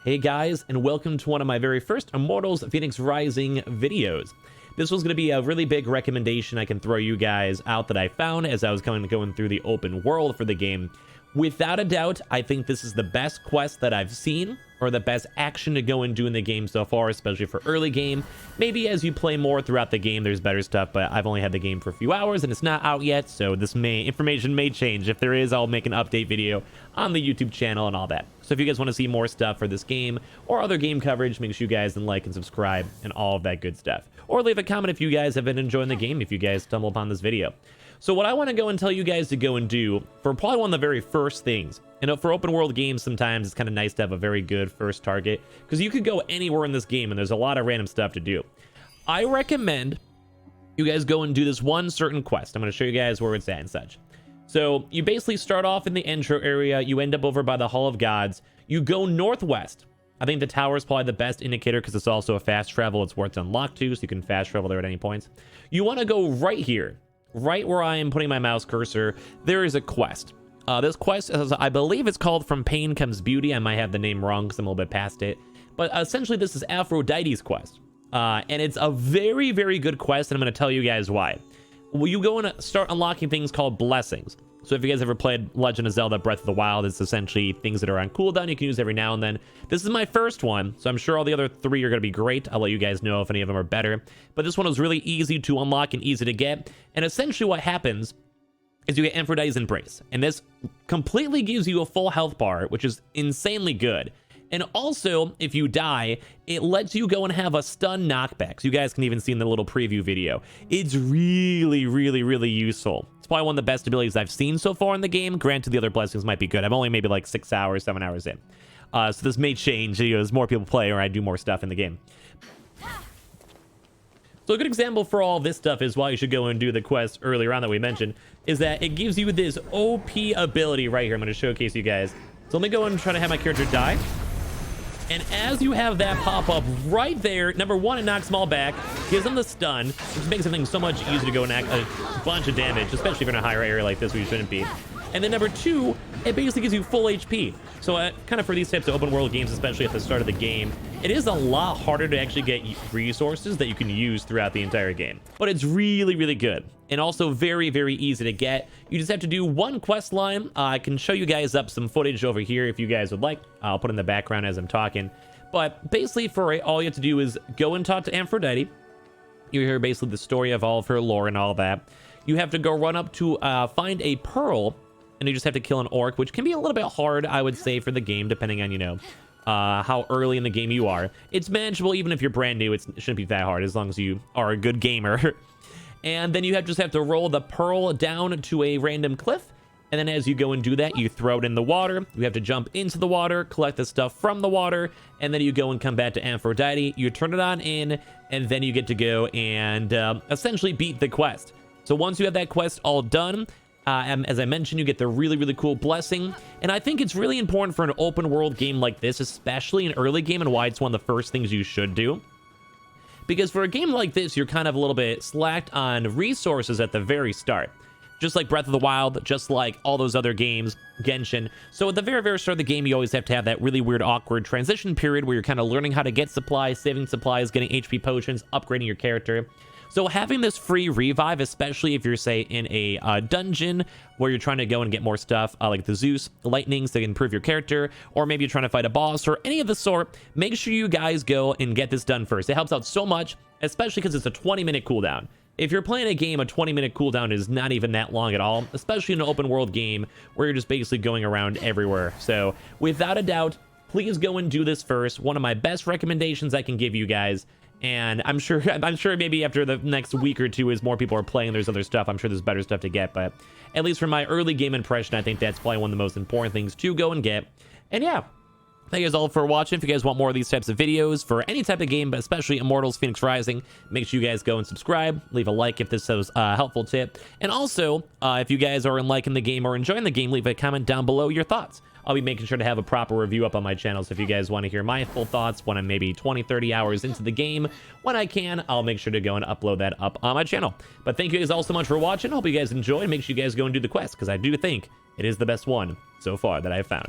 Hey guys, and welcome to one of my very first Immortals Phoenix Rising videos. This was going to be a really big recommendation I can throw you guys out that I found as I was going through the open world for the game. Without a doubt, I think this is the best quest that I've seen, or the best action to go and do in the game so far, especially for early game. Maybe as you play more throughout the game, there's better stuff, but I've only had the game for a few hours and it's not out yet, so this information may change. If there is, I'll make an update video on the YouTube channel and all that. So if you guys want to see more stuff for this game or other game coverage, make sure you guys then like and subscribe and all of that good stuff. Or leave a comment if you guys have been enjoying the game, if you guys stumble upon this video. So what I want to go and tell you guys to go and do for probably one of the very first things, for open world games, sometimes it's kind of nice to have a very good first target because you could go anywhere in this game and there's a lot of random stuff to do. I recommend you guys go and do this one certain quest. I'm going to show you guys where it's at and such. So you basically start off in the intro area. You end up over by the Hall of Gods. You go northwest. I think the tower is probably the best indicator because it's also a fast travel. It's where it's unlocked to, so you can fast travel there at any points. You want to go right here. Right where I am putting my mouse cursor, there is a quest. This quest, I believe it's called From Pain Comes Beauty. I might have the name wrong because I'm a little bit past it. But essentially, this is Aphrodite's quest. And it's a very, very good quest, and I'm going to tell you guys why. Well, you go and start unlocking things called blessings. So if you guys ever played Legend of Zelda Breath of the Wild, it's essentially things that are on cooldown you can use every now and then. This is my first one, so I'm sure all the other three are going to be great. I'll let you guys know if any of them are better. But this one was really easy to unlock and easy to get. And essentially what happens is you get Aphrodite's Embrace. And this completely gives you a full health bar, which is insanely good. And also, if you die, it lets you go and have a stun knockback. So you guys can even see in the little preview video. It's really, really, really useful. It's probably one of the best abilities I've seen so far in the game. Granted, the other blessings might be good. I'm only maybe like 6 hours, 7 hours in. So this may change as more people play or I do more stuff in the game. So a good example for all this stuff is why you should go and do the quest earlier on that we mentioned, is that it gives you this OP ability right here. I'm going to showcase you guys. So let me go and try to have my character die. And as you have that pop up right there, number one, it knocks them all back, gives them the stun, which makes everything so much easier to go and act a bunch of damage, especially if you're in a higher area like this where you shouldn't be. And then number two, it basically gives you full HP. So kind of for these types of open world games, especially at the start of the game, it is a lot harder to actually get resources that you can use throughout the entire game. But it's really, really good. And also very, very easy to get. You just have to do one quest line. I can show you guys up some footage over here if you guys would like. I'll put in the background as I'm talking. But basically, all you have to do is go and talk to Aphrodite. You hear basically the story of all of her lore and all that. You have to go run up to find a pearl, and you just have to kill an orc, which can be a little bit hard, I would say, for the game, depending on, how early in the game you are. It's manageable even if you're brand new. It shouldn't be that hard as long as you are a good gamer. And then you just have to roll the pearl down to a random cliff. And then as you go and do that, you throw it in the water. You have to jump into the water, collect the stuff from the water, and then you go and come back to Aphrodite. You turn it on in, and then you get to go and essentially beat the quest. So once you have that quest all done, as I mentioned, you get the really, really cool blessing. And I think it's really important for an open world game like this, especially an early game, and why it's one of the first things you should do. Because for a game like this, you're kind of a little bit slacked on resources at the very start. Just like Breath of the Wild, just like all those other games, Genshin. So at the very, very start of the game, you always have to have that really weird, awkward transition period where you're kind of learning how to get supplies, saving supplies, getting HP potions, upgrading your character. So having this free revive, especially if you're, say, in a dungeon where you're trying to go and get more stuff, like the Zeus lightnings to improve your character, or maybe you're trying to fight a boss or any of the sort, make sure you guys go and get this done first. It helps out so much, especially because it's a 20-minute cooldown. If you're playing a game, a 20-minute cooldown is not even that long at all, especially in an open world game where you're just basically going around everywhere. So without a doubt, please go and do this first. One of my best recommendations I can give you guys. And I'm sure maybe after the next week or two, as more people are playing, there's other stuff. I'm sure there's better stuff to get. But at least from my early game impression, I think that's probably one of the most important things to go and get. And yeah, thank you guys all for watching. If you guys want more of these types of videos for any type of game, but especially Immortals Phoenix Rising, make sure you guys go and subscribe. Leave a like if this was a helpful tip. And also, if you guys are liking the game or enjoying the game, leave a comment down below your thoughts. I'll be making sure to have a proper review up on my channel, so if you guys want to hear my full thoughts when I'm maybe 20-30 hours into the game, when I can, I'll make sure to go and upload that up on my channel. But thank you guys all so much for watching. Hope you guys enjoy, and make sure you guys go and do the quest, because I do think it is the best one so far that I've found.